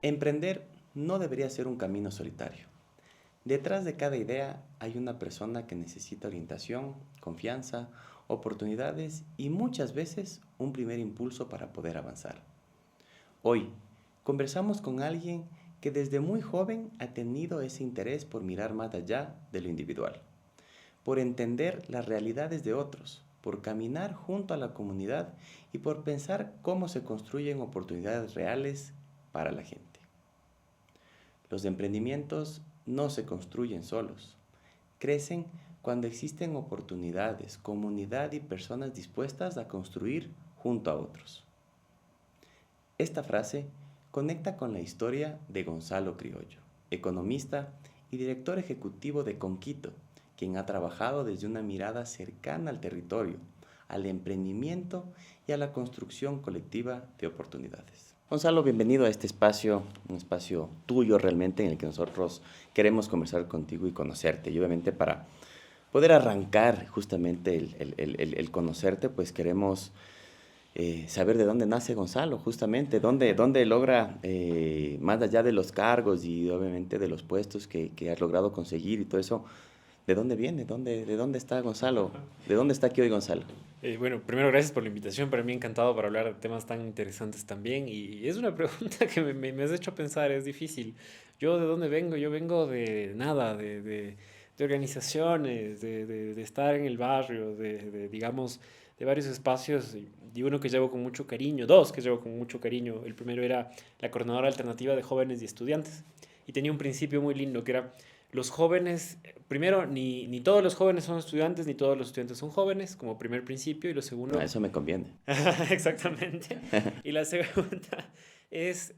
Emprender no debería ser un camino solitario. Detrás de cada idea hay una persona que necesita orientación, confianza, oportunidades y muchas veces un primer impulso para poder avanzar. Hoy conversamos con alguien que desde muy joven ha tenido ese interés por mirar más allá de lo individual, por entender las realidades de otros, por caminar junto a la comunidad y por pensar cómo se construyen oportunidades reales para la gente. Los emprendimientos no se construyen solos, crecen cuando existen oportunidades, comunidad y personas dispuestas a construir junto a otros. Esta frase conecta con la historia de Gonzalo Criollo, economista y director ejecutivo de Conquito, quien ha trabajado desde una mirada cercana al territorio, al emprendimiento y a la construcción colectiva de oportunidades. Gonzalo, bienvenido a este espacio, un espacio tuyo realmente en el que nosotros queremos conversar contigo y conocerte. Y obviamente para poder arrancar justamente el conocerte, pues queremos saber de dónde nace Gonzalo, justamente, dónde logra, más allá de los cargos y obviamente de los puestos que has logrado conseguir y todo eso, ¿de dónde viene? ¿De dónde está Gonzalo? ¿De dónde está aquí hoy Gonzalo? Bueno, primero gracias por la invitación, para mí encantado para hablar de temas tan interesantes también y es una pregunta que me has hecho pensar, es difícil. ¿Yo de dónde vengo? Yo vengo de nada, de organizaciones, de estar en el barrio, digamos, de varios espacios y uno que llevo con mucho cariño, dos que llevo con mucho cariño. El primero era la Coordinadora Alternativa de Jóvenes y Estudiantes y tenía un principio muy lindo que era los jóvenes, primero, ni todos los jóvenes son estudiantes, ni todos los estudiantes son jóvenes, como primer principio, y lo A segundo, eso me conviene. exactamente, y la segunda es,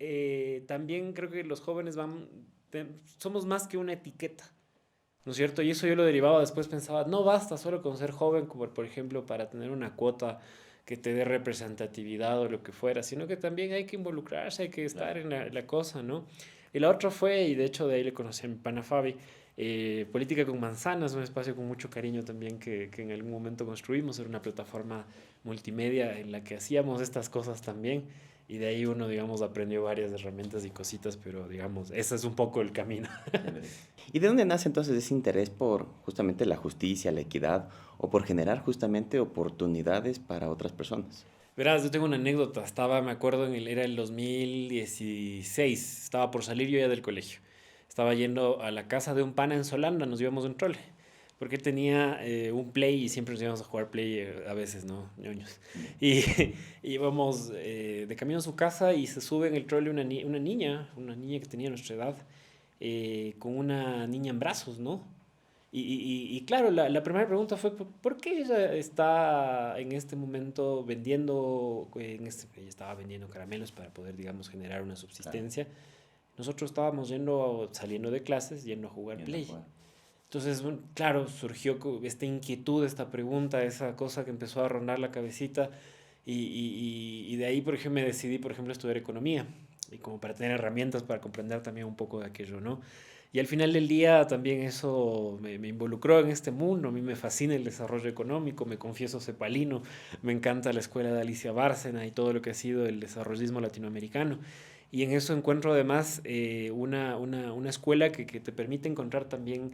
también creo que los jóvenes somos más que una etiqueta, ¿no es cierto? Y eso yo lo derivaba, después pensaba, no basta solo con ser joven, como por ejemplo para tener una cuota que te dé representatividad o lo que fuera, sino que también hay que involucrarse, hay que estar Claro. en la cosa, ¿no? Y la otra fue, y de hecho de ahí le conocí a mi pana Fabi, Política con Manzanas, un espacio con mucho cariño también que en algún momento construimos, era una plataforma multimedia en la que hacíamos estas cosas también, y de ahí uno, digamos, aprendió varias herramientas y cositas, pero digamos, ese es un poco el camino. ¿Y de dónde nace entonces ese interés por justamente la justicia, la equidad o por generar justamente oportunidades para otras personas? Verás, yo tengo una anécdota. Me acuerdo, era el 2016. Estaba por salir yo ya del colegio. Estaba yendo a la casa de un pana en Solanda, nos íbamos en trole. Porque él tenía un play y siempre nos íbamos a jugar play a veces, ¿no? Ñoños. Y íbamos de camino a su casa y se sube en el trole una niña que tenía nuestra edad, con una niña en brazos, ¿no? Y claro, la primera pregunta fue, ¿por qué ella está en este momento vendiendo, ella estaba vendiendo caramelos para poder, digamos, generar una Claro, subsistencia? Nosotros estábamos saliendo de clases, yendo a jugar yendo a Play. jugar. Entonces, bueno, claro, surgió esta inquietud, esta pregunta, esa cosa que empezó a rondar la cabecita y de ahí, por ejemplo, me decidí, por ejemplo, a estudiar economía y como para tener herramientas para comprender también un poco de aquello, ¿no? Y al final del día también eso me involucró en este mundo, a mí me fascina el desarrollo económico, me confieso cepalino, me encanta la escuela de Alicia Bárcena y todo lo que ha sido el desarrollismo latinoamericano. Y en eso encuentro además una escuela que te permite encontrar también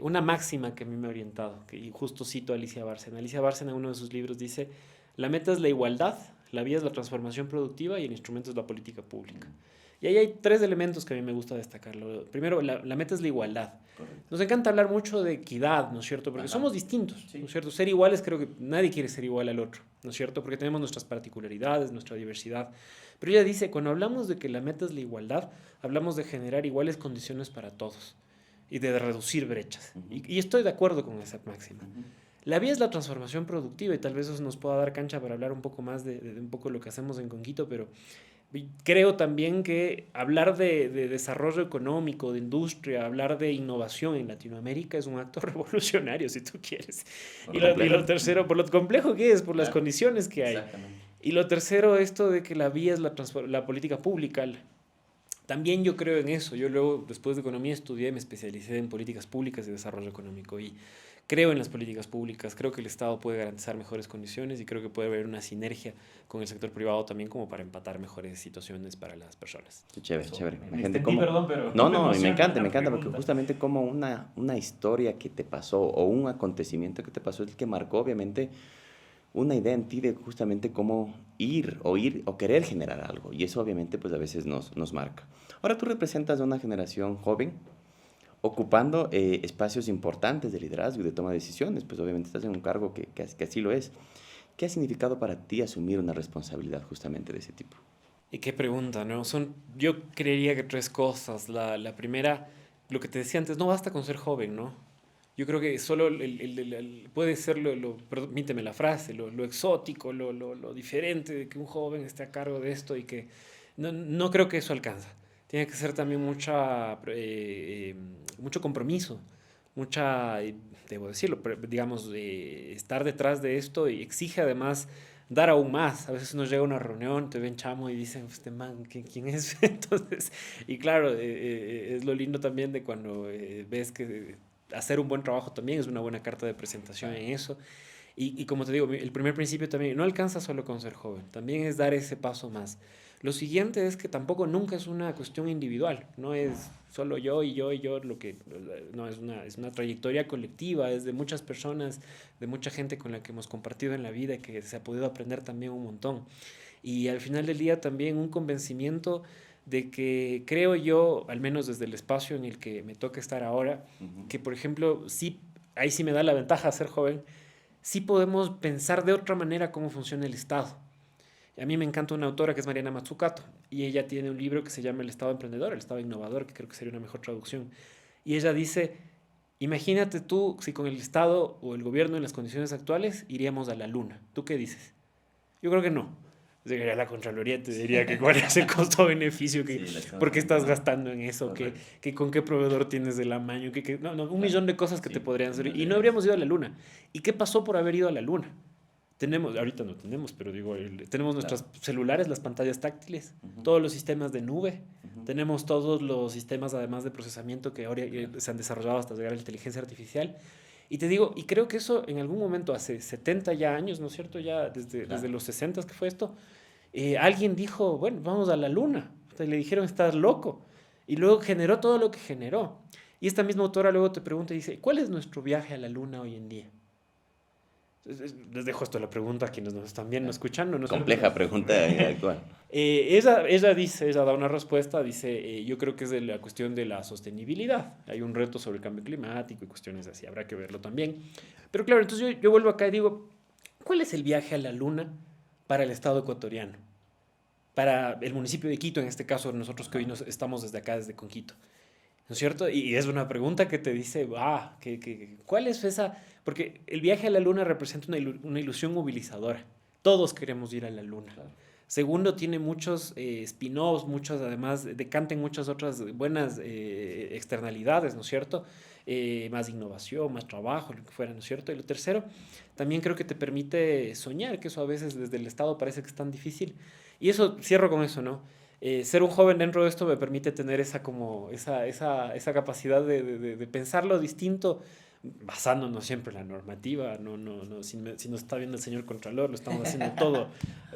una máxima que a mí me ha orientado, y justo cito a Alicia Bárcena. Alicia Bárcena en uno de sus libros dice, la meta es la igualdad, la vía es la transformación productiva y el instrumento es la política pública. Y ahí hay tres elementos que a mí me gusta destacar. Primero, la meta es la igualdad. Correcto. Nos encanta hablar mucho de equidad, ¿no es cierto? Porque Ajá. somos distintos, ¿no Sí. es cierto? Ser iguales, creo que nadie quiere ser igual al otro, ¿no es cierto? Porque tenemos nuestras particularidades, nuestra diversidad. Pero ella dice, cuando hablamos de que la meta es la igualdad, hablamos de generar iguales condiciones para todos y de reducir brechas. Ujú, Y estoy de acuerdo con esa máxima. ujú. La vía es la transformación productiva y tal vez eso nos pueda dar cancha para hablar un poco más de un poco lo que hacemos en Conquito, pero creo también que hablar de desarrollo económico, de industria, hablar de innovación en Latinoamérica es un acto revolucionario, si tú quieres. Por Y lo completo. tercero, por lo complejo que es, por las Claro, condiciones que hay. exactamente. Y lo tercero, esto de que la vía es la política pública. También yo creo en eso. Yo luego, después de economía, estudié, me especialicé en políticas públicas y desarrollo económico. Y Creo en las políticas públicas, creo que el Estado puede garantizar mejores condiciones y creo que puede haber una sinergia con el sector privado también como para empatar mejores situaciones para las personas. Qué chévere, Eso, chévere. me Gente, extendí, perdón, pero No, me no, y emociona me la encanta, porque pregunta. justamente como una historia que te pasó o un acontecimiento que te pasó es el que marcó, obviamente, una idea en ti de justamente cómo ir o querer generar algo. Y eso, obviamente, pues a veces nos marca. Ahora tú representas a una generación joven ocupando espacios importantes de liderazgo y de toma de decisiones. Pues obviamente estás en un cargo que así lo es. ¿Qué ha significado para ti asumir una responsabilidad justamente de ese tipo? Y qué pregunta, ¿no? Yo creería que tres cosas. La primera, lo que te decía antes, no basta con ser joven, ¿no? Yo creo que solo puede ser permíteme la frase, lo exótico, lo diferente de que un joven esté a cargo de esto y que no creo que eso alcanza. Tiene que ser también mucho compromiso, debo decirlo, digamos, estar detrás de esto y exige además dar aún más. A veces nos llega a una reunión, te ven chamo y dicen, este man, ¿quién es? Entonces, y claro, es lo lindo también de cuando ves que hacer un buen trabajo también es una buena carta de presentación en eso. Y como te digo, el primer principio también, no alcanza solo con ser joven, también es dar ese paso más. Lo siguiente es que tampoco nunca es una cuestión individual, no es solo yo y yo y yo, no es una trayectoria colectiva, es de muchas personas, de mucha gente con la que hemos compartido en la vida y que se ha podido aprender también un montón. Y al final del día también un convencimiento de que creo yo, al menos desde el espacio en el que me toca estar ahora, Ujú. que por ejemplo, sí, ahí sí me da la ventaja ser joven, sí podemos pensar de otra manera cómo funciona el Estado. A mí me encanta una autora que es Mariana Mazzucato y ella tiene un libro que se llama El Estado Emprendedor, El Estado Innovador, que creo que sería una mejor traducción. Y ella dice, imagínate tú si con el Estado o el gobierno en las condiciones actuales iríamos a la luna. ¿Tú qué dices? Yo creo que no. Llegaría a la Contraloría, te diría que cuál es el costo-beneficio, Sí, la por qué estamos estás viendo. gastando en eso, Correcto. con qué proveedor tienes del amaño, no, un Claro. millón de cosas que te Sí, podrían es una servir. Y no realidad. habríamos ido a la luna. ¿Y qué pasó por haber ido a la luna? Ahorita no tenemos, pero digo, tenemos nuestros Claro. celulares, las pantallas táctiles, Ujú, todos los sistemas de nube, ujú. tenemos todos los sistemas además de procesamiento que ahora Claro. se han desarrollado hasta llegar a la inteligencia artificial. Y te digo, y creo que eso en algún momento, hace 70 ya años, ¿no es cierto? Ya desde Claro. los 60 que fue esto, alguien dijo, bueno, vamos a la luna. Entonces le dijeron, estás loco. Y luego generó todo lo que generó. Y esta misma autora luego te pregunta y dice, ¿cuál es nuestro viaje a la luna hoy en día? Les dejo esto la pregunta a quienes nos están viendo, Claro. escuchando, ¿no es cierto? Compleja pregunta actual. Ella da una respuesta, dice, yo creo que es de la cuestión de la sostenibilidad. Hay un reto sobre el cambio climático y cuestiones así, habrá que verlo también. Pero claro, entonces yo vuelvo acá y digo, ¿cuál es el viaje a la luna para el Estado ecuatoriano? Para el municipio de Quito, en este caso, nosotros que hoy Ajá. estamos desde acá, desde Conquito. ¿No es cierto? Y es una pregunta que te dice, ¿cuál es esa? Porque el viaje a la luna representa una ilusión movilizadora. Todos queremos ir a la luna. Claro. Segundo, tiene muchos spin-offs, muchos además, decanten muchas otras buenas externalidades, ¿no es cierto? Más innovación, más trabajo, lo que fuera, ¿no es cierto? Y lo tercero, también creo que te permite soñar, que eso a veces desde el Estado parece que es tan difícil. Y eso, cierro con eso, ¿no? Ser un joven dentro de esto me permite tener esa capacidad de pensarlo distinto, basándonos siempre en la normativa, si nos está viendo el señor Contralor, lo estamos haciendo todo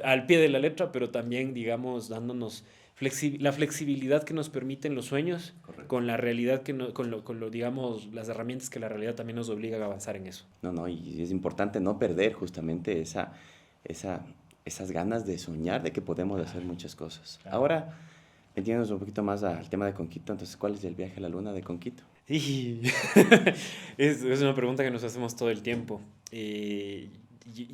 al pie de la letra, pero también, digamos, dándonos la flexibilidad que nos permiten los sueños Correcto. con la realidad, digamos, las herramientas que la realidad también nos obliga a avanzar en eso. No, no, y es importante no perder justamente esa, esas ganas de soñar de que podemos hacer muchas cosas. Claro. Ahora, metiéndonos un poquito más al tema de Conquito, entonces, ¿cuál es el viaje a la luna de Conquito? Y es una pregunta que nos hacemos todo el tiempo.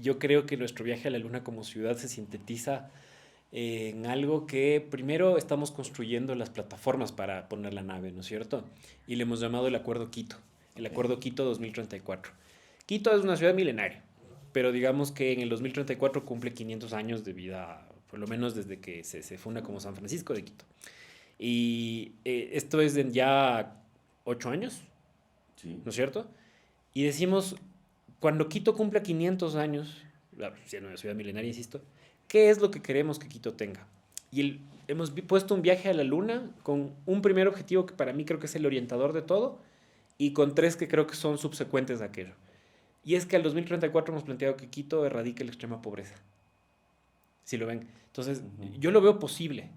Yo creo que nuestro viaje a la luna como ciudad se sintetiza en algo que primero estamos construyendo las plataformas para poner la nave, ¿no es cierto? Y le hemos llamado el Acuerdo Quito, el Ok. Acuerdo Quito 2034. Quito es una ciudad milenaria, pero digamos que en el 2034 cumple 500 años de vida, por lo menos desde que se funda como San Francisco de Quito. Y esto es en ya 8 años, Sí. ¿no es cierto? Y decimos, cuando Quito cumpla 500 años, siendo una ciudad milenaria, insisto, ¿qué es lo que queremos que Quito tenga? Y hemos puesto un viaje a la luna con un primer objetivo que para mí creo que es el orientador de todo y con tres que creo que son subsecuentes a aquello. Y es que al 2034 hemos planteado que Quito erradique la extrema pobreza. Si lo ven. Entonces, yo lo veo posible.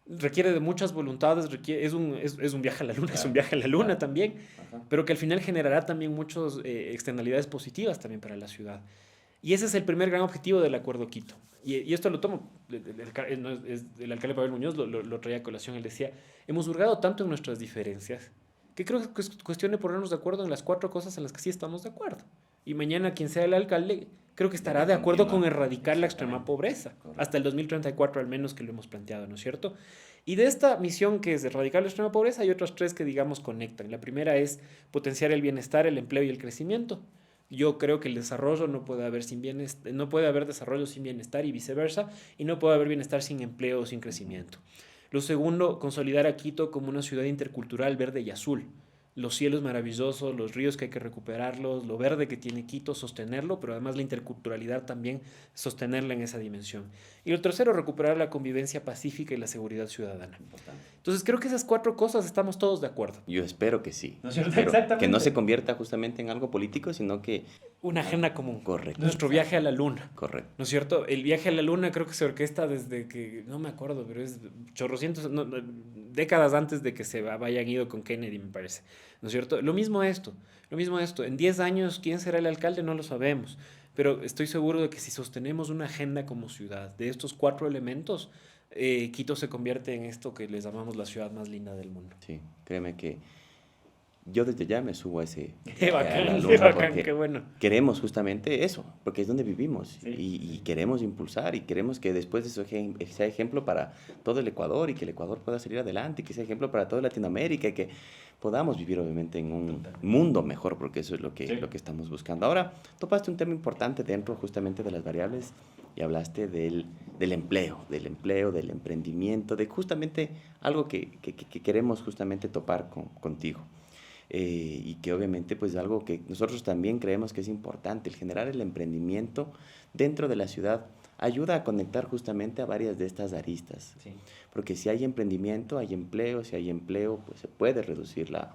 Requiere de muchas voluntades, es un viaje a la luna, es un viaje a la luna también, pero que al final generará también muchas externalidades positivas también para la ciudad. Y ese es el primer gran objetivo del Acuerdo Quito. Y esto lo tomo, el alcalde Pavel Muñoz lo traía a colación, él decía, hemos hurgado tanto en nuestras diferencias que creo que es cuestión de ponernos de acuerdo en las 4 cosas en las que sí estamos de acuerdo. Y mañana quien sea el alcalde creo que estará de acuerdo con erradicar la extrema pobreza, hasta el 2034 al menos que lo hemos planteado, ¿no es cierto? Y de esta misión que es erradicar la extrema pobreza hay otras 3 que digamos conectan. La primera es potenciar el bienestar, el empleo y el crecimiento. Yo creo que el desarrollo no puede haber no puede haber desarrollo sin bienestar y viceversa, y no puede haber bienestar sin empleo o sin crecimiento. Lo segundo, consolidar a Quito como una ciudad intercultural verde y azul. Los cielos maravillosos, los ríos que hay que recuperarlos, lo verde que tiene Quito, sostenerlo, pero además la interculturalidad también sostenerla en esa dimensión. Y lo tercero, recuperar la convivencia pacífica y la seguridad ciudadana. Importante. Entonces creo que esas 4 cosas estamos todos de acuerdo. Yo espero que sí. ¿No es cierto? Pero exactamente. Que no se convierta justamente en algo político, sino que... Una agenda común. Correcto. Nuestro viaje a la luna. Correcto. ¿No es cierto? El viaje a la luna creo que se orquesta desde que, no me acuerdo, pero es chorrocientos, décadas antes de que se hayan ido con Kennedy, me parece. ¿No es cierto? Lo mismo esto. En 10 años, ¿quién será el alcalde? No lo sabemos. Pero estoy seguro de que si sostenemos una agenda como ciudad de estos 4 elementos, Quito se convierte en esto que les llamamos la ciudad más linda del mundo. Sí, créeme que yo desde ya me subo a ese... Qué bacán, qué bueno. Queremos justamente eso, porque es donde vivimos. Sí. Y queremos impulsar y queremos que después eso sea ejemplo para todo el Ecuador y que el Ecuador pueda salir adelante y que sea ejemplo para toda Latinoamérica y que podamos vivir obviamente en un mundo mejor, porque eso es lo que estamos buscando. Ahora, topaste un tema importante dentro justamente de las variables y hablaste del empleo, del emprendimiento, de justamente algo que queremos justamente topar contigo. Y que obviamente pues algo que nosotros también creemos que es importante, el generar el emprendimiento dentro de la ciudad ayuda a conectar justamente a varias de estas aristas, sí. Porque si hay emprendimiento, hay empleo, si hay empleo, pues se puede reducir la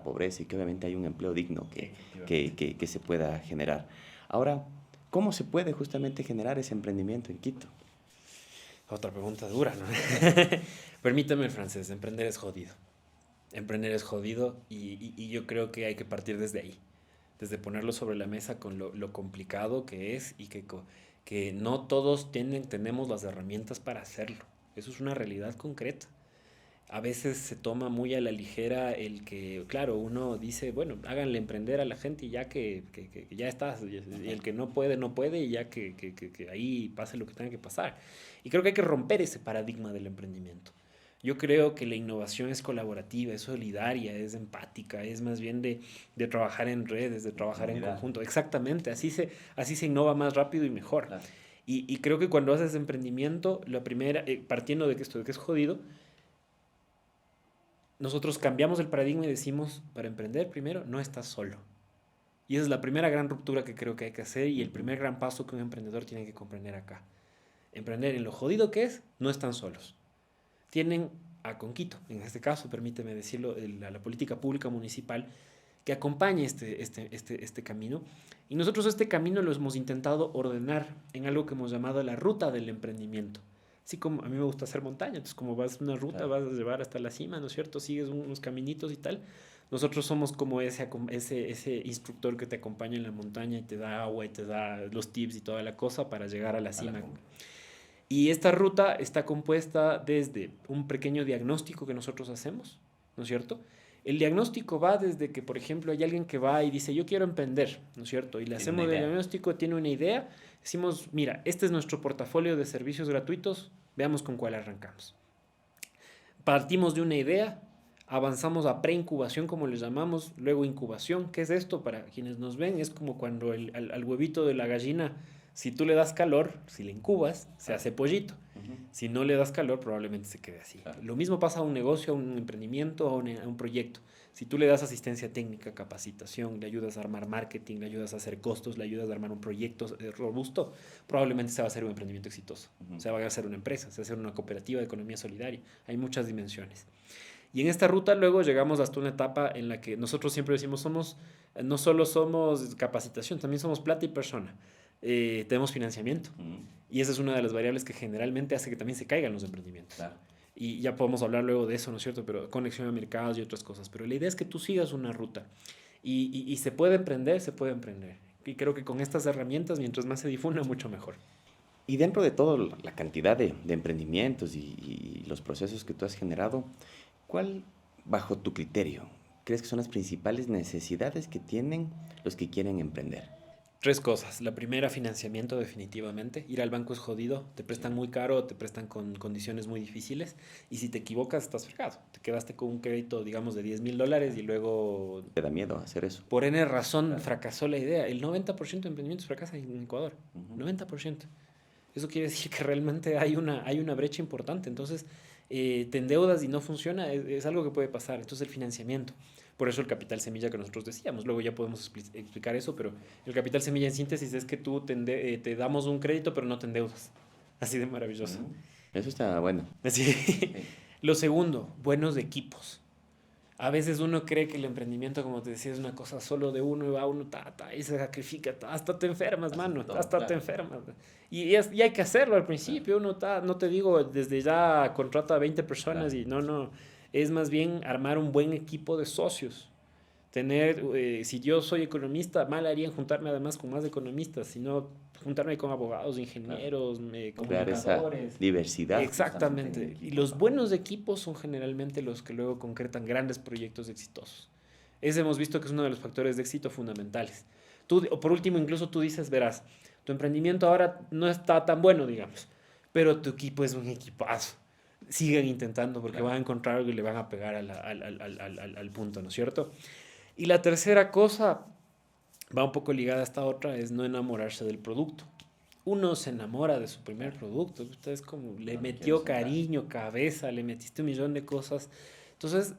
pobreza y que obviamente hay un empleo digno que se pueda generar. Ahora, ¿cómo se puede justamente generar ese emprendimiento en Quito? Otra pregunta dura, ¿no? Permítame el francés, emprender es jodido. Emprender es jodido y yo creo que hay que partir desde ahí, desde ponerlo sobre la mesa con lo complicado que es y que no todos tenemos las herramientas para hacerlo. Eso es una realidad concreta. A veces se toma muy a la ligera el que, claro, uno dice, bueno, háganle emprender a la gente y ya que ya está, y el que no puede y ya que ahí pase lo que tenga que pasar. Y creo que hay que romper ese paradigma del emprendimiento. Yo creo que la innovación es colaborativa, es solidaria, es empática, es más bien de trabajar en redes, de trabajar en conjunto. Exactamente, así se innova más rápido y mejor. Claro. Y creo que cuando haces emprendimiento, la primera, partiendo de que esto de que es jodido, nosotros cambiamos el paradigma y decimos, para emprender primero, no estás solo. Y esa es la primera gran ruptura que creo que hay que hacer y el primer gran paso que un emprendedor tiene que comprender acá. Emprender en lo jodido que es, no están solos. Tienen a Conquito, en este caso, permíteme decirlo, la política pública municipal que acompañe este camino. Y nosotros este camino lo hemos intentado ordenar en algo que hemos llamado la ruta del emprendimiento. Así como a mí me gusta hacer montaña, entonces como vas una ruta, claro, vas a llevar hasta la cima, ¿no es cierto? Sigues unos caminitos y tal. Nosotros somos como ese instructor que te acompaña en la montaña y te da agua y te da los tips y toda la cosa para llegar a la cima. Y esta ruta está compuesta desde un pequeño diagnóstico que nosotros hacemos, ¿no es cierto? El diagnóstico va desde que, por ejemplo, hay alguien que va y dice, yo quiero emprender, ¿no es cierto? Y le hacemos el diagnóstico, tiene una idea, decimos, mira, este es nuestro portafolio de servicios gratuitos, veamos con cuál arrancamos. Partimos de una idea, avanzamos a preincubación, como le llamamos, luego incubación. ¿Qué es esto? Para quienes nos ven, es como cuando al huevito de la gallina, si tú le das calor, si le incubas, se hace pollito. Si no le das calor, probablemente se quede así. Claro. Lo mismo pasa a un negocio, a un emprendimiento, a un proyecto. Si tú le das asistencia técnica, capacitación, le ayudas a armar marketing, le ayudas a hacer costos, le ayudas a armar un proyecto robusto, probablemente se va a hacer un emprendimiento exitoso. Se va a hacer una empresa, se va a hacer una cooperativa de economía solidaria. Hay muchas dimensiones. Y en esta ruta luego llegamos hasta una etapa en la que nosotros siempre decimos, no solo somos capacitación, también somos plata y persona. Tenemos financiamiento. Y esa es una de las variables que generalmente hace que también se caigan los emprendimientos. Claro. Y ya podemos hablar luego de eso, ¿no es cierto? Pero conexión a mercados y otras cosas. Pero la idea es que tú sigas una ruta. Y se puede emprender, se puede emprender. Y creo que con estas herramientas, mientras más se difunda, mucho mejor. Y dentro de toda la cantidad de emprendimientos y los procesos que tú has generado, ¿cuál, bajo tu criterio, crees que son las principales necesidades que tienen los que quieren emprender? 3 cosas. La primera, financiamiento definitivamente. Ir al banco es jodido. Te prestan muy caro, te prestan con condiciones muy difíciles. Y si te equivocas, estás fregado. Te quedaste con un crédito, digamos, de $10,000 y luego, ¿Te da miedo hacer eso? por N razón, fracasó la idea. El 90% de emprendimientos fracasan en Ecuador. Ujú. 90%. Eso quiere decir que realmente hay una brecha importante. Entonces, te endeudas y no funciona, es algo que puede pasar. Entonces, el financiamiento. Por eso el capital semilla que nosotros decíamos. Luego ya podemos explicar eso, pero el capital semilla en síntesis es que tú te damos un crédito, pero no te endeudas. Así de maravilloso. Eso está bueno. Así. Lo segundo, buenos equipos. A veces uno cree que el emprendimiento, como te decía, es una cosa solo de uno y va uno, y se sacrifica, hasta te enfermas, mano, todo, hasta claro. te enfermas. Y hay que hacerlo al principio, uno no te digo, desde ya contrata a 20 personas Claro. y no, es más bien armar un buen equipo de socios. Tener, si yo soy economista, mal haría en juntarme además con más economistas, sino juntarme con abogados, ingenieros, Crear esa comunicadores. diversidad. Exactamente. justamente en el Y equipo, los ¿no? buenos equipos son generalmente los que luego concretan grandes proyectos exitosos. Ese hemos visto que es uno de los factores de éxito fundamentales. O por último, incluso tú dices, verás, tu emprendimiento ahora no está tan bueno, digamos, pero tu equipo es un equipazo. Sigan intentando porque Claro. van a encontrar algo y le van a pegar al punto, ¿no es cierto? Y la tercera cosa, va un poco ligada a esta otra, es no enamorarse del producto. Uno se enamora de su primer producto, es como le No te metió quieres sentar. cariño, cabeza, le metiste un millón de cosas. Entonces,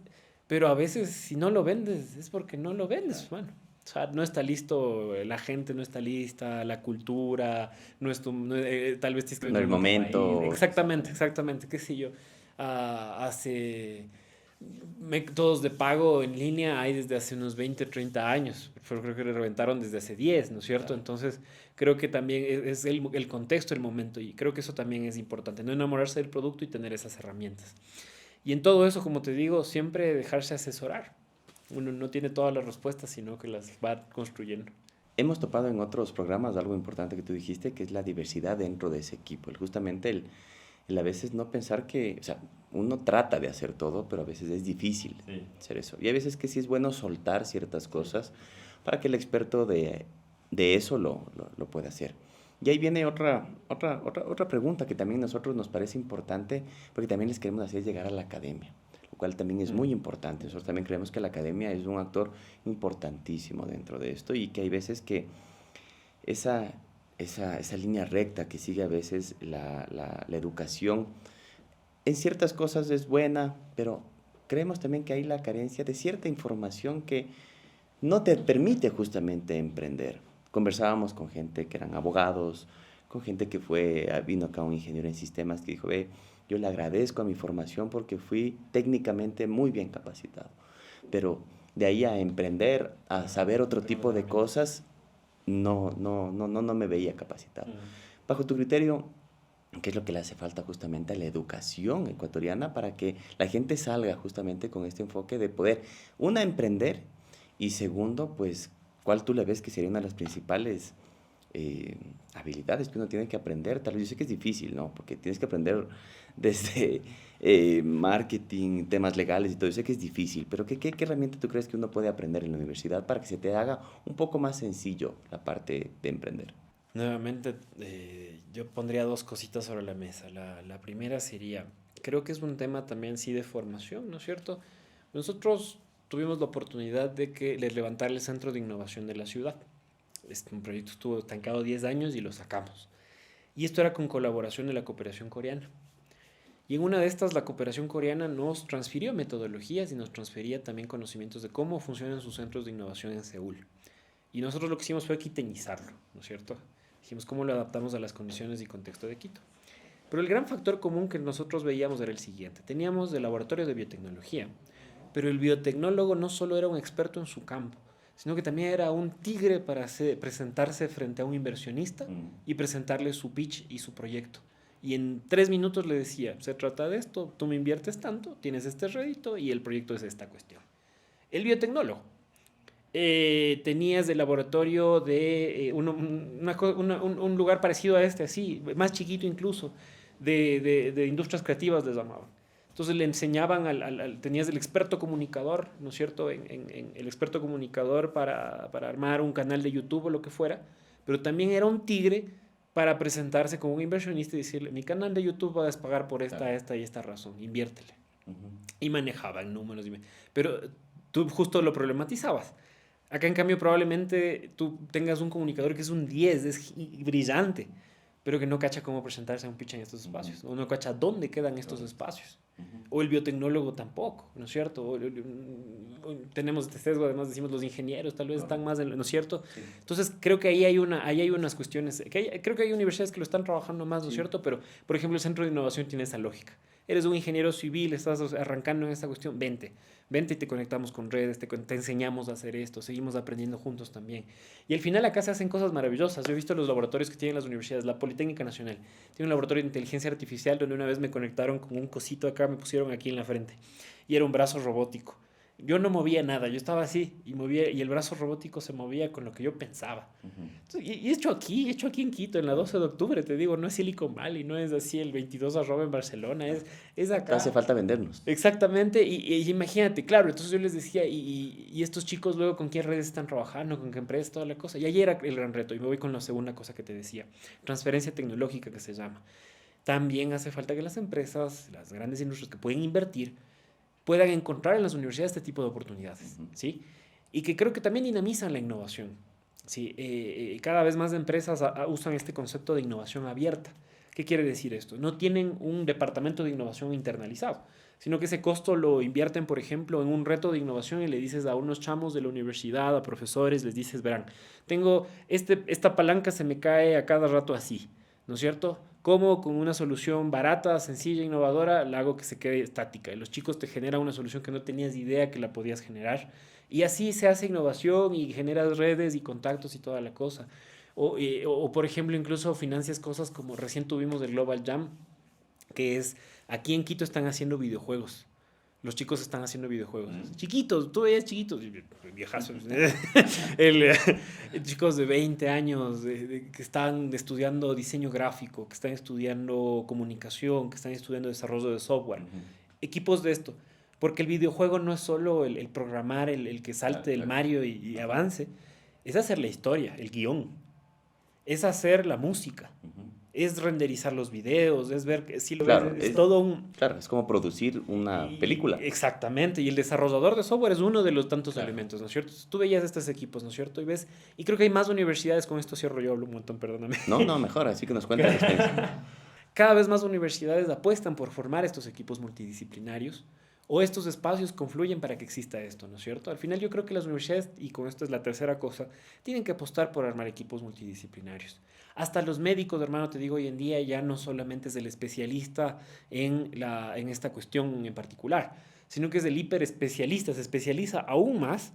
pero a veces si no lo vendes es porque no lo vendes, mano. O sea, no está listo, la gente no está lista, la cultura, tal vez tienes que No, venir el en otro país. momento. Exactamente, qué sé yo. Hace métodos de pago en línea hay desde hace unos 20, 30 años, pero creo que le reventaron desde hace 10, ¿no es cierto? Claro. Entonces, creo que también es el contexto, el momento, y creo que eso también es importante, no enamorarse del producto y tener esas herramientas. Y en todo eso, como te digo, siempre dejarse asesorar. Uno no tiene todas las respuestas, sino que las va construyendo. Hemos topado en otros programas algo importante que tú dijiste, que es la diversidad dentro de ese equipo. Justamente el a veces no pensar que, o sea, uno trata de hacer todo, pero a veces es difícil hacer eso. Y hay veces que sí es bueno soltar ciertas cosas para que el experto de eso lo pueda hacer. Y ahí viene otra pregunta que también a nosotros nos parece importante, porque también les queremos hacer llegar a la academia, lo cual también es muy importante. Nosotros también creemos que la academia es un actor importantísimo dentro de esto y que hay veces que esa línea recta que sigue a veces la educación, en ciertas cosas es buena, pero creemos también que hay la carencia de cierta información que no te permite justamente emprender. Conversábamos con gente que eran abogados, con gente que vino acá un ingeniero en sistemas que dijo, ve, yo le agradezco a mi formación porque fui técnicamente muy bien capacitado, pero de ahí a emprender, a saber otro tipo de cosas, no me veía capacitado. Bajo tu criterio, ¿qué es lo que le hace falta justamente a la educación ecuatoriana para que la gente salga justamente con este enfoque de poder, una, emprender y segundo, pues, cuál tú le ves que sería una de las principales habilidades que uno tiene que aprender? Tal vez yo sé que es difícil, ¿no? Porque tienes que aprender desde marketing, temas legales y todo. Yo sé que es difícil, pero ¿qué herramienta tú crees que uno puede aprender en la universidad para que se te haga un poco más sencillo la parte de emprender? Nuevamente, yo pondría 2 cositas sobre la mesa. La primera sería, creo que es un tema también sí de formación, ¿no es cierto? Nosotros tuvimos la oportunidad de levantar el Centro de Innovación de la ciudad. Un proyecto estuvo estancado 10 años y lo sacamos. Y esto era con colaboración de la cooperación coreana. Y en una de estas, la cooperación coreana nos transfirió metodologías y nos transfería también conocimientos de cómo funcionan sus centros de innovación en Seúl. Y nosotros lo que hicimos fue quiteñizarlo, ¿no es cierto? Dijimos cómo lo adaptamos a las condiciones y contexto de Quito. Pero el gran factor común que nosotros veíamos era el siguiente. Teníamos el laboratorio de biotecnología, pero el biotecnólogo no solo era un experto en su campo, sino que también era un tigre para presentarse frente a un inversionista y presentarle su pitch y su proyecto. Y en 3 minutos le decía, se trata de esto, tú me inviertes tanto, tienes este rédito y el proyecto es esta cuestión. El biotecnólogo. Tenías el laboratorio de un lugar parecido a este, así, más chiquito incluso, de industrias creativas les llamaban. Entonces le enseñaban, tenías el experto comunicador, ¿no es cierto? El experto comunicador para armar un canal de YouTube o lo que fuera, pero también era un tigre para presentarse como un inversionista y decirle, mi canal de YouTube va a despagar por esta, claro, esta y esta razón, inviértele. Y manejaban números. Pero tú justo lo problematizabas. Acá, en cambio, probablemente tú tengas un comunicador que es un 10, es brillante, pero que no cacha cómo presentarse a un pitch en estos espacios, o no cacha dónde quedan estos espacios. O el biotecnólogo tampoco, ¿no es cierto? Tenemos este sesgo, además decimos los ingenieros tal vez están más, ¿no es cierto? Sí. Entonces creo que ahí hay unas cuestiones, creo que hay universidades que lo están trabajando más, ¿no es cierto? Pero, por ejemplo, el Centro de Innovación tiene esa lógica. Eres un ingeniero civil, estás arrancando en esta cuestión, vente y te conectamos con redes, te enseñamos a hacer esto, seguimos aprendiendo juntos también. Y al final acá se hacen cosas maravillosas. Yo he visto los laboratorios que tienen las universidades, la Politécnica Nacional tiene un laboratorio de inteligencia artificial donde una vez me conectaron con un cosito acá, me pusieron aquí en la frente y era un brazo robótico. Yo no movía nada, yo estaba así y el brazo robótico se movía con lo que yo pensaba. Entonces, y hecho aquí en Quito, en la 12 de octubre, te digo, no es Silicon Valley, no es así el 22 en Barcelona, es acá. Hace falta vendernos. Exactamente, y imagínate, claro, entonces yo les decía, y estos chicos luego con qué redes están trabajando, con qué empresas, toda la cosa. Y ahí era el gran reto, y me voy con la segunda cosa que te decía, transferencia tecnológica que se llama. También hace falta que las empresas, las grandes industrias que pueden invertir, puedan encontrar en las universidades este tipo de oportunidades, ¿sí? Y que creo que también dinamizan la innovación, ¿sí? Cada vez más empresas usan este concepto de innovación abierta. ¿Qué quiere decir esto? No tienen un departamento de innovación internalizado, sino que ese costo lo invierten, por ejemplo, en un reto de innovación y le dices a unos chamos de la universidad, a profesores, les dices, verán, tengo esta palanca se me cae a cada rato así, ¿no es cierto? ¿Cómo con una solución barata, sencilla, innovadora, la hago que se quede estática? Y los chicos te generan una solución que no tenías idea que la podías generar. Y así se hace innovación y generas redes y contactos y toda la cosa. O por ejemplo, incluso financias cosas como recién tuvimos el Global Jam, que es, aquí en Quito están haciendo videojuegos. Los chicos están haciendo videojuegos. Chiquitos, tú veías chiquitos, viejazos. Chicos de 20 años que están estudiando diseño gráfico, que están estudiando comunicación, que están estudiando desarrollo de software. Equipos de esto. Porque el videojuego no es solo el programar, el que salte el Mario y avance. Es hacer la historia, el guión. Es hacer la música. Es renderizar los videos, es ver si lo claro, ves, es todo un... Claro, es como producir una película. Exactamente, y el desarrollador de software es uno de los tantos elementos, ¿no es cierto? Tú veías estos equipos, ¿no es cierto? Y creo que hay más universidades, con esto cierro yo, hablo un montón, perdóname. No, mejor, así que nos cuentas la experiencia. Cada vez más universidades apuestan por formar estos equipos multidisciplinarios o estos espacios confluyen para que exista esto, ¿no es cierto? Al final yo creo que las universidades, y con esto es la tercera cosa, tienen que apostar por armar equipos multidisciplinarios. Hasta los médicos, hermano, te digo, hoy en día ya no solamente es el especialista en esta cuestión en particular, sino que es el hiperespecialista, se especializa aún más,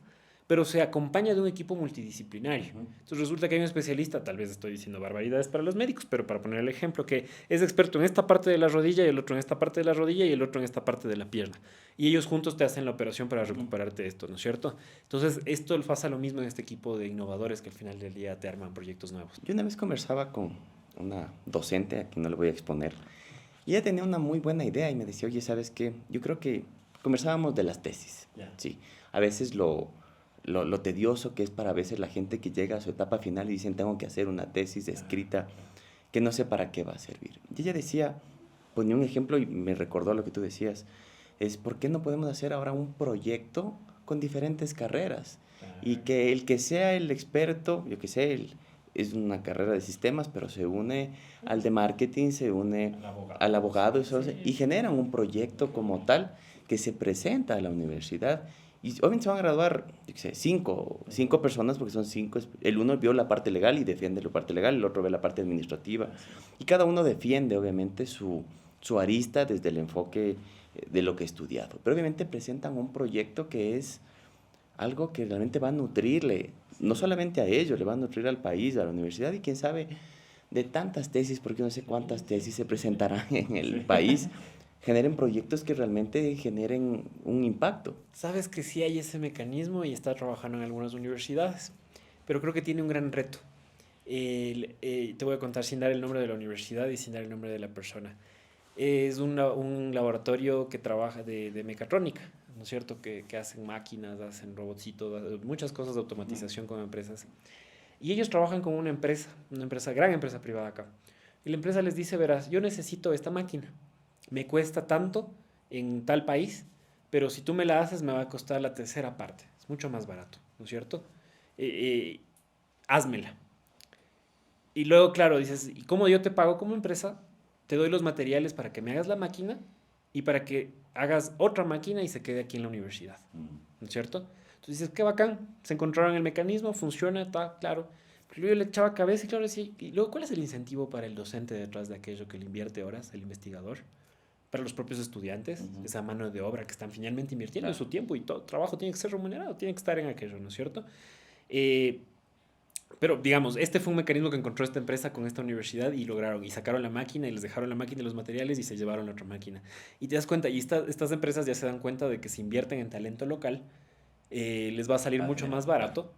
pero se acompaña de un equipo multidisciplinario. Entonces resulta que hay un especialista, tal vez estoy diciendo barbaridades para los médicos, pero para poner el ejemplo, que es experto en esta parte de la rodilla y el otro en esta parte de la rodilla y el otro en esta parte de la pierna. Y ellos juntos te hacen la operación para recuperarte esto, ¿no es cierto? Entonces esto pasa lo mismo en este equipo de innovadores que al final del día te arman proyectos nuevos. Yo una vez conversaba con una docente, a quien no le voy a exponer, y ella tenía una muy buena idea y me decía, oye, ¿sabes qué? Yo creo que conversábamos de las tesis. Sí, a veces lo tedioso que es para a veces la gente que llega a su etapa final y dicen tengo que hacer una tesis escrita que no sé para qué va a servir. Y ella decía, ponía un ejemplo y me recordó lo que tú decías, es ¿por qué no podemos hacer ahora un proyecto con diferentes carreras? Y que el que sea el experto, yo que sé, es una carrera de sistemas, pero se une al de marketing, se une al abogado y genera un proyecto como tal que se presenta a la universidad Y obviamente se van a graduar, yo qué sé, cinco personas, porque son cinco. El uno vio la parte legal y defiende la parte legal, el otro ve la parte administrativa. Y cada uno defiende, obviamente, su arista desde el enfoque de lo que ha estudiado. Pero obviamente presentan un proyecto que es algo que realmente va a nutrirle, no solamente a ellos, le va a nutrir al país, a la universidad y quién sabe de tantas tesis, porque no sé cuántas tesis se presentarán en el país, generen proyectos que realmente generen un impacto. Sabes que sí hay ese mecanismo y está trabajando en algunas universidades, pero creo que tiene un gran reto. Te voy a contar sin dar el nombre de la universidad y sin dar el nombre de la persona. Es un laboratorio que trabaja de mecatrónica, ¿no es cierto? Que hacen máquinas, hacen robotcitos, muchas cosas de automatización con empresas. Y ellos trabajan con una empresa, gran empresa privada acá. Y la empresa les dice, verás, yo necesito esta máquina. Me cuesta tanto en tal país, pero si tú me la haces me va a costar la tercera parte. Es mucho más barato, ¿no es cierto? Eh, eh, házmela. Y luego, claro, dices, ¿y cómo yo te pago como empresa? Te doy los materiales para que me hagas la máquina y para que hagas otra máquina y se quede aquí en la universidad, ¿no es cierto? Entonces dices, qué bacán, se encontraron el mecanismo, funciona, está claro. Pero yo le echaba cabeza y claro, sí. Y luego, ¿cuál es el incentivo para el docente detrás de aquello que le invierte horas, el investigador? Para los propios estudiantes, esa mano de obra que están finalmente invirtiendo su tiempo y todo trabajo tiene que ser remunerado, tiene que estar en aquello, ¿no es cierto? Eh, pero, digamos, este fue un mecanismo que encontró esta empresa con esta universidad y lograron, y sacaron la máquina y les dejaron la máquina y los materiales y se llevaron la otra máquina. Y te das cuenta, y estas empresas ya se dan cuenta de que si invierten en talento local, les va a salir mucho más barato.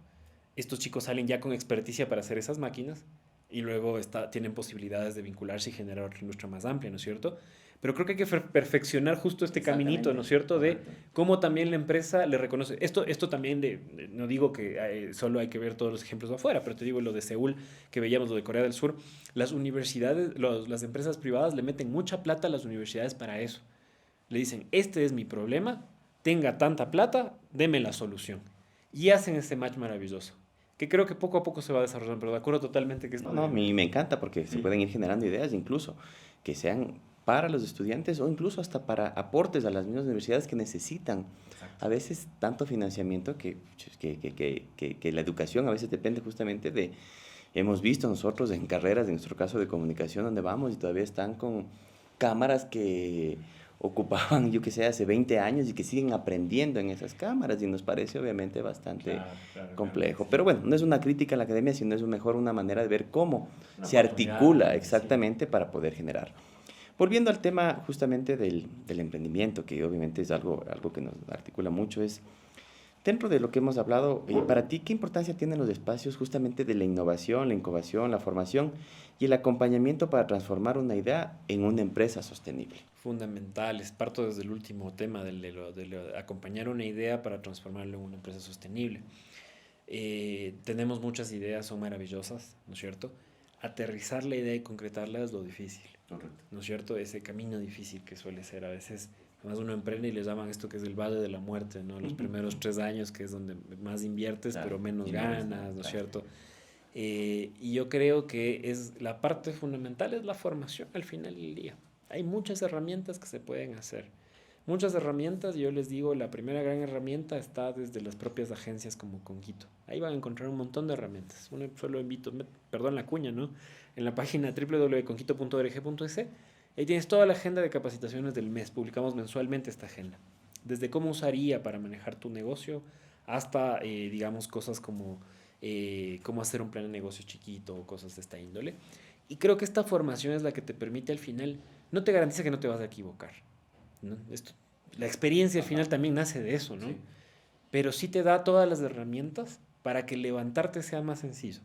Estos chicos salen ya con experticia para hacer esas máquinas y luego tienen posibilidades de vincularse y generar otra industria más amplia, ¿no es cierto? Pero creo que hay que perfeccionar justo este caminito, ¿no es cierto? De cómo también la empresa le reconoce. Esto también, no digo que solo hay que ver todos los ejemplos de afuera, pero te digo lo de Seúl, que veíamos lo de Corea del Sur. Las universidades, las empresas privadas le meten mucha plata a las universidades para eso. Le dicen, este es mi problema, tenga tanta plata, deme la solución. Y hacen ese match maravilloso que creo que poco a poco se va desarrollando, pero de acuerdo totalmente que es... No, a mí me encanta porque se pueden ir generando ideas incluso que sean para los estudiantes o incluso hasta para aportes a las mismas universidades que necesitan a veces tanto financiamiento que la educación a veces depende justamente de, hemos visto nosotros en carreras, en nuestro caso de comunicación, donde vamos y todavía están con cámaras que ocupaban, yo que sé, hace 20 años y que siguen aprendiendo en esas cámaras y nos parece obviamente bastante complejo. Pero bueno, no es una crítica a la academia, sino es mejor una manera de ver cómo se articula exactamente para poder generar. Volviendo al tema justamente del emprendimiento, que obviamente es algo que nos articula mucho, es dentro de lo que hemos hablado, para ti, ¿qué importancia tienen los espacios justamente de la innovación, la incubación, la formación y el acompañamiento para transformar una idea en una empresa sostenible? Fundamentales. Parto desde el último tema, de acompañar una idea para transformarlo en una empresa sostenible. Tenemos muchas ideas, son maravillosas, ¿no es cierto? Aterrizar la idea y concretarla es lo difícil, ¿no es cierto? Ese camino difícil que suele ser a veces. Además uno emprende y les llaman esto que es el valle de la muerte, ¿no? Los primeros 3 años, que es donde más inviertes, pero menos ganas, ¿no es cierto? Y yo creo que es la parte fundamental es la formación al final del día. Hay muchas herramientas que se pueden hacer. Muchas herramientas, yo les digo, la primera gran herramienta está desde las propias agencias como Conquito. Ahí van a encontrar un montón de herramientas. Uno solo invito, perdón la cuña, ¿no? En la página www.conquito.org.es, ahí tienes toda la agenda de capacitaciones del mes. Publicamos mensualmente esta agenda. Desde cómo usaría para manejar tu negocio hasta, digamos, cosas como cómo hacer un plan de negocio chiquito o cosas de esta índole. Y creo que esta formación es la que te permite al final, no te garantiza que no te vas a equivocar, ¿no? La experiencia al final también nace de eso, ¿no? Sí. Pero sí te da todas las herramientas para que levantarte sea más sencillo.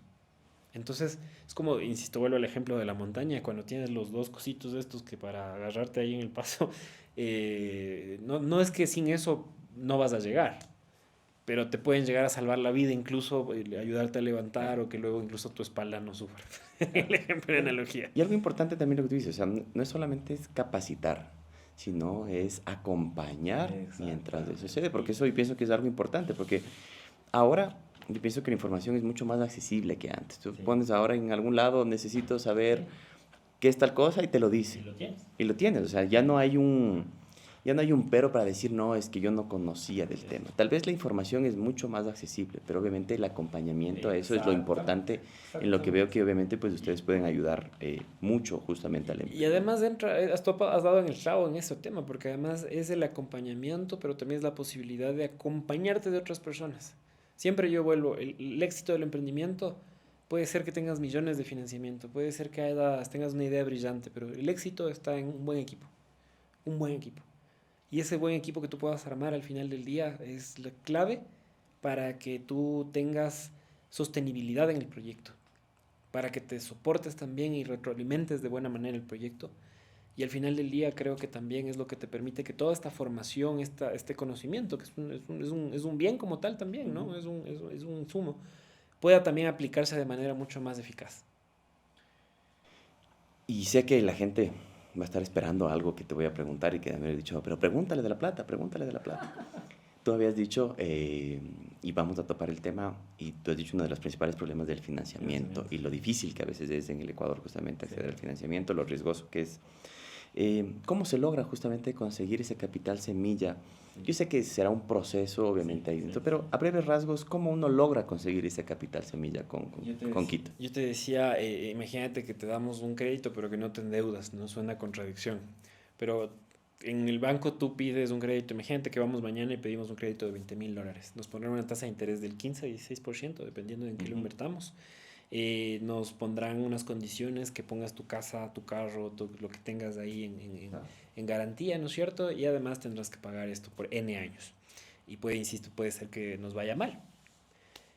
Entonces, es como, insisto, vuelvo al ejemplo de la montaña, cuando tienes los dos cositos estos que para agarrarte ahí en el paso, no es que sin eso no vas a llegar, pero te pueden llegar a salvar la vida, incluso ayudarte a levantar o que luego incluso tu espalda no sufra. El ejemplo de analogía. Y algo importante también lo que tú dices, o sea, no es solamente es capacitar, sino es acompañar mientras eso sucede, porque eso yo pienso que es algo importante, porque ahora yo pienso que la información es mucho más accesible que antes. Tú pones ahora en algún lado, necesito saber qué es tal cosa y te lo dice. Y lo tienes. Y lo tienes, o sea, ya no hay ya no hay un pero para decir, no, es que yo no conocía del tema. Tal vez la información es mucho más accesible, pero obviamente el acompañamiento a eso es lo importante, en lo que veo que obviamente pues ustedes pueden ayudar mucho justamente al Y emprendedor. además has dado en el clavo en ese tema, porque además es el acompañamiento, pero también es la posibilidad de acompañarte de otras personas. Siempre yo vuelvo, el éxito del emprendimiento puede ser que tengas millones de financiamiento, puede ser que tengas una idea brillante, pero el éxito está en un buen equipo, un buen equipo. Y ese buen equipo que tú puedas armar al final del día es la clave para que tú tengas sostenibilidad en el proyecto, para que te soportes también y retroalimentes de buena manera el proyecto. Y al final del día creo que también es lo que te permite que toda esta formación, este conocimiento, que es un bien como tal también, ¿no? Es un insumo, pueda también aplicarse de manera mucho más eficaz. Y sé que la gente va a estar esperando algo que te voy a preguntar y que me haber dicho, pero pregúntale de la plata, pregúntale de la plata. Tú habías dicho, y vamos a topar el tema, y tú has dicho uno de los principales problemas del financiamiento y lo difícil que a veces es en el Ecuador justamente acceder al financiamiento, lo riesgoso que es. ¿Cómo se logra justamente conseguir ese capital semilla? Yo sé que será un proceso, obviamente, ahí dentro, pero a breves rasgos, ¿cómo uno logra conseguir ese capital semilla con Quito? Yo te decía, imagínate que te damos un crédito pero que no te endeudas, no suena a contradicción. Pero en el banco tú pides un crédito, imagínate que vamos mañana y pedimos un crédito de $20,000. Nos pondrán una tasa de interés del 15 a 16%, dependiendo de en qué lo invertamos. Nos pondrán unas condiciones que pongas tu casa, tu carro, lo que tengas ahí en garantía, ¿no es cierto? Y además tendrás que pagar esto por N años. Y insisto, puede ser que nos vaya mal.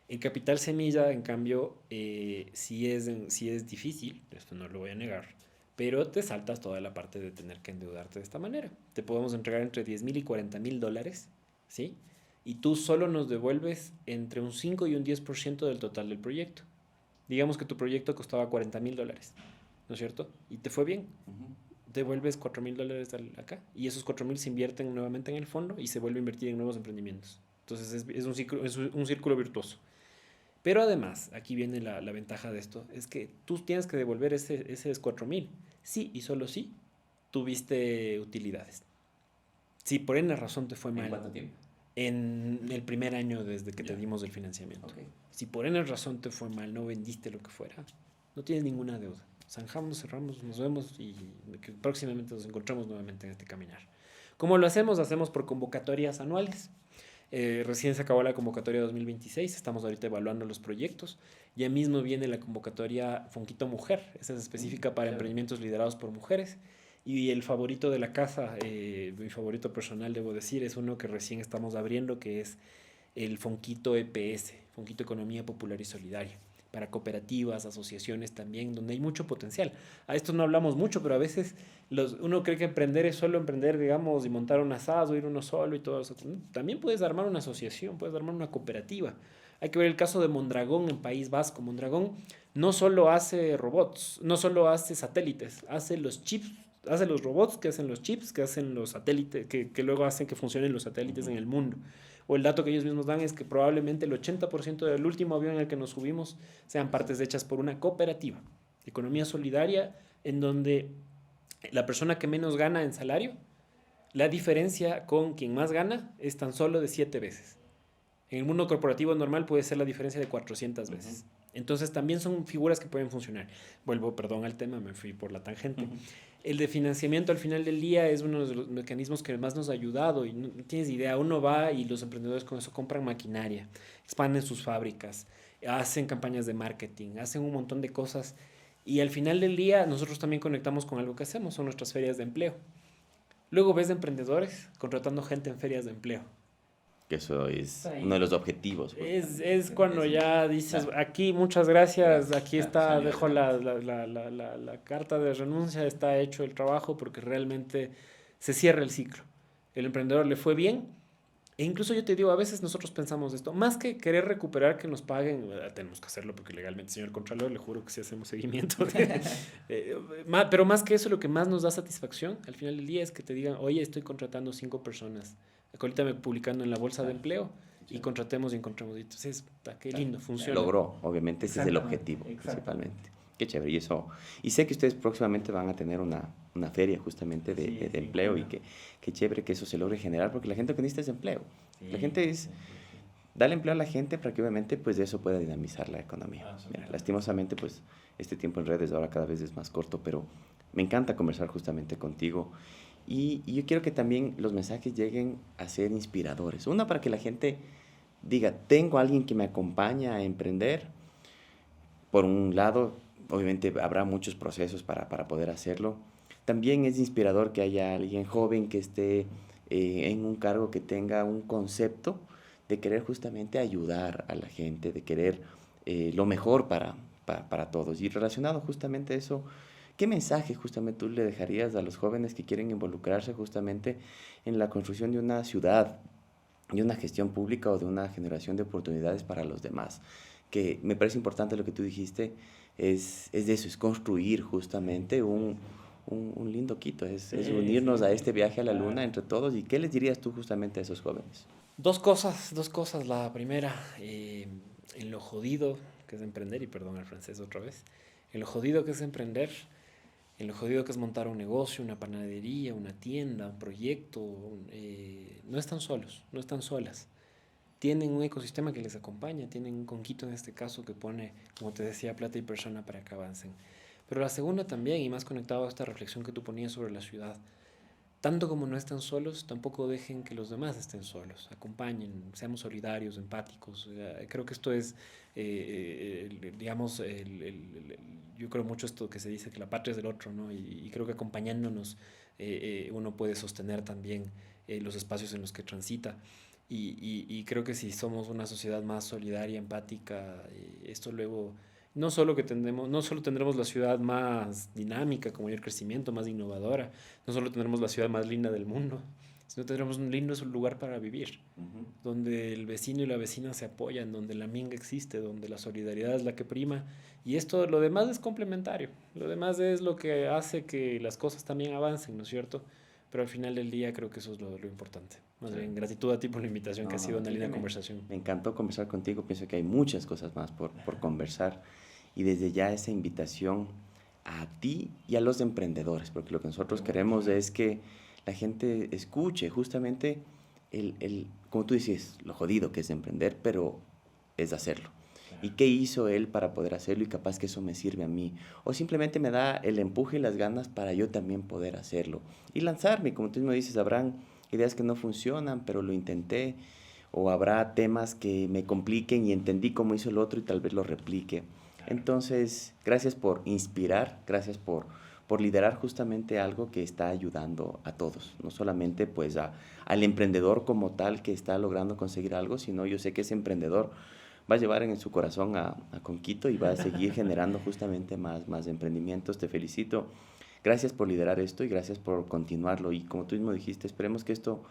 En capital semilla, en cambio, sí es difícil, esto no lo voy a negar, pero te saltas toda la parte de tener que endeudarte de esta manera. Te podemos entregar entre $10,000 y $40,000, ¿sí? Y tú solo nos devuelves entre un 5 y un 10% del total del proyecto. Digamos que tu proyecto costaba $40,000, ¿no es cierto? Y te fue bien. Devuelves $4,000 acá y esos 4,000 se invierten nuevamente en el fondo y se vuelve a invertir en nuevos emprendimientos. Entonces es un círculo virtuoso. Pero además, aquí viene la ventaja de esto, es que tú tienes que devolver esos 4,000. Sí y solo sí tuviste utilidades. Si por N razón te fue mal. ¿En cuánto tiempo? En el primer año desde que te dimos el financiamiento. Okay. Si por N razón te fue mal, no vendiste lo que fuera, no tienes ninguna deuda. Zanjamos, cerramos, nos vemos y que próximamente nos encontramos nuevamente en este caminar. ¿Cómo lo hacemos? Hacemos por convocatorias anuales. Recién se acabó la convocatoria 2026, estamos ahorita evaluando los proyectos. Ya mismo viene la convocatoria Fonquito Mujer, esa es específica para emprendimientos liderados por mujeres. Y el favorito de la casa, mi favorito personal debo decir, es uno que recién estamos abriendo, que es el Fonquito EPS, Fonquito Economía Popular y Solidaria, para cooperativas, asociaciones también, donde hay mucho potencial. A esto no hablamos mucho, pero a veces uno cree que emprender es solo emprender, digamos, y montar un asado, ir uno solo y todo eso. También puedes armar una asociación, puedes armar una cooperativa. Hay que ver el caso de Mondragón en País Vasco. Mondragón no solo hace robots, no solo hace satélites, hace los chips, hace los robots que hacen los chips, que hacen los satélites, que luego hacen que funcionen los satélites en el mundo. O el dato que ellos mismos dan es que probablemente el 80% del último avión en el que nos subimos sean partes hechas por una cooperativa, economía solidaria, en donde la persona que menos gana en salario, la diferencia con quien más gana es tan solo de 7 veces. En el mundo corporativo normal puede ser la diferencia de 400 veces. Entonces también son figuras que pueden funcionar. Vuelvo, perdón, al tema, me fui por la tangente. El de financiamiento al final del día es uno de los mecanismos que más nos ha ayudado y no tienes idea, uno va y los emprendedores con eso compran maquinaria, expanden sus fábricas, hacen campañas de marketing, hacen un montón de cosas y al final del día nosotros también conectamos con algo que hacemos, son nuestras ferias de empleo. Luego ves de emprendedores contratando gente en ferias de empleo. Que eso es uno de los objetivos. Es cuando ya dices, aquí muchas gracias, aquí está, dejo la carta de renuncia, está hecho el trabajo porque realmente se cierra el ciclo. El emprendedor le fue bien e incluso yo te digo, a veces nosotros pensamos esto, más que querer recuperar que nos paguen, tenemos que hacerlo porque legalmente, señor Contralor, le juro que sí hacemos seguimiento. Pero más que eso, lo que más nos da satisfacción al final del día es que te digan, oye, estoy contratando 5 personas. Ahorita me publicando en la bolsa de empleo y contratemos y encontramos. Entonces, qué lindo, funciona. Logró, obviamente, ese es el objetivo principalmente. Qué chévere. Y sé que ustedes próximamente van a tener una feria justamente Sí, de sí, empleo y junio. qué chévere que eso se logre generar porque la gente lo que necesita es empleo. La Sí, gente sí, es, sí, sí. darle empleo a la gente para que obviamente pues de eso pueda dinamizar la economía. Mira, Absolutamente. lastimosamente pues este tiempo en redes ahora cada vez es más corto, pero me encanta conversar justamente contigo y yo quiero que también los mensajes lleguen a ser inspiradores. Una, para que la gente diga, tengo a alguien que me acompaña a emprender. Por un lado, obviamente habrá muchos procesos para poder hacerlo. También es inspirador que haya alguien joven que esté en un cargo que tenga un concepto de querer justamente ayudar a la gente, de querer lo mejor para todos. Y relacionado justamente a eso, ¿qué mensaje justamente tú le dejarías a los jóvenes que quieren involucrarse justamente en la construcción de una ciudad, de una gestión pública o de una generación de oportunidades para los demás? Que me parece importante lo que tú dijiste, es de eso, es construir justamente un lindo Quito, es Sí, unirnos sí, a sí, este sí, viaje a la luna claro. entre todos. ¿Y qué les dirías tú justamente a esos jóvenes? Dos cosas, dos cosas. La primera, en lo jodido que es emprender, y perdón el francés otra vez, en lo jodido que es emprender, en lo jodido que es montar un negocio, una panadería, una tienda, un proyecto, no están solos, no están solas. Tienen un ecosistema que les acompaña, tienen un conquito en este caso que pone, como te decía, plata y persona para que avancen. Pero la segunda también, y más conectado a esta reflexión que tú ponías sobre la ciudad, tanto como no están solos, tampoco dejen que los demás estén solos. Acompañen, seamos solidarios, empáticos. Creo que esto es, digamos, yo creo mucho esto que se dice que la patria es del otro, ¿no? Y creo que acompañándonos uno puede sostener también los espacios en los que transita. Y creo que si somos una sociedad más solidaria, empática, esto luego no solo que tendremos, no solo tendremos la ciudad más dinámica, con mayor crecimiento, más innovadora, no solo tendremos la ciudad más linda del mundo, sino tendremos un lindo lugar para vivir, Ujú. donde el vecino y la vecina se apoyan, donde la minga existe, donde la solidaridad es la que prima. Y esto, lo demás es complementario, lo demás es lo que hace que las cosas también avancen, ¿no es cierto? Pero al final del día creo que eso es lo importante. Más Sí. bien, gratitud a ti por la invitación, que No, ha no, sido a una ti que linda conversación. me encantó conversar contigo. Pienso que hay muchas cosas más por conversar. Y desde ya esa invitación a ti y a los emprendedores, porque lo que nosotros queremos es que la gente escuche justamente como tú dices, lo jodido que es emprender, pero es hacerlo. ¿Y qué hizo él para poder hacerlo? Y capaz que eso me sirve a mí. O simplemente me da el empuje y las ganas para yo también poder hacerlo. Y lanzarme, como tú mismo dices, habrán ideas que no funcionan, pero lo intenté. O habrá temas que me compliquen y entendí cómo hizo el otro y tal vez lo replique. Entonces, gracias por inspirar, gracias por liderar justamente algo que está ayudando a todos, no solamente pues al emprendedor como tal que está logrando conseguir algo, sino yo sé que ese emprendedor va a llevar en su corazón a Conquito y va a seguir generando justamente más emprendimientos. Te felicito. Gracias por liderar esto y gracias por continuarlo. Y como tú mismo dijiste, esperemos que esto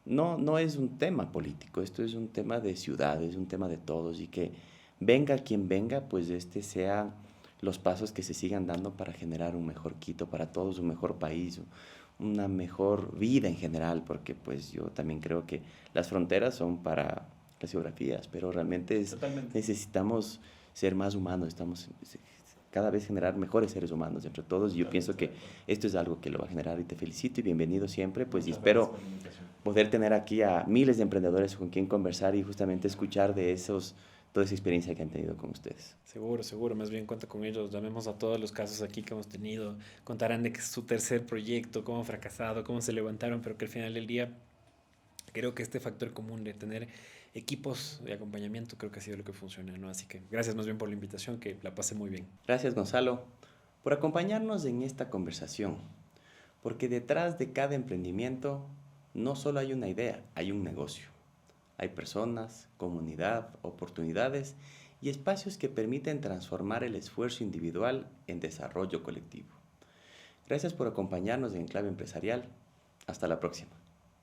no es un tema político, esto es un tema de ciudad, es un tema de todos y que venga quien venga, pues este sea los pasos que se sigan dando para generar un mejor Quito para todos, un mejor país, una mejor vida en general, porque pues yo también creo que las fronteras son para las geografías, pero realmente Totalmente. necesitamos ser más humanos, estamos cada vez generar mejores seres humanos entre todos y yo pienso Totalmente de que acuerdo. esto es algo que lo va a generar y te felicito y bienvenido siempre, pues y Muchas gracias espero por la invitación. poder tener aquí a miles de emprendedores con quien conversar y justamente escuchar de toda esa experiencia que han tenido con ustedes. Seguro, seguro, más bien cuenta con ellos. Llamemos a todos los casos aquí que hemos tenido. Contarán de que es su tercer proyecto, cómo han fracasado, cómo se levantaron, pero que al final del día creo que este factor común de tener equipos de acompañamiento creo que ha sido lo que funciona, ¿no? Así que gracias más bien por la invitación, que la pasé muy bien. Gracias, Gonzalo, por acompañarnos en esta conversación, porque detrás de cada emprendimiento no solo hay una idea, hay un negocio. Hay personas, comunidad, oportunidades y espacios que permiten transformar el esfuerzo individual en desarrollo colectivo. Gracias por acompañarnos en Clave Empresarial. Hasta la próxima.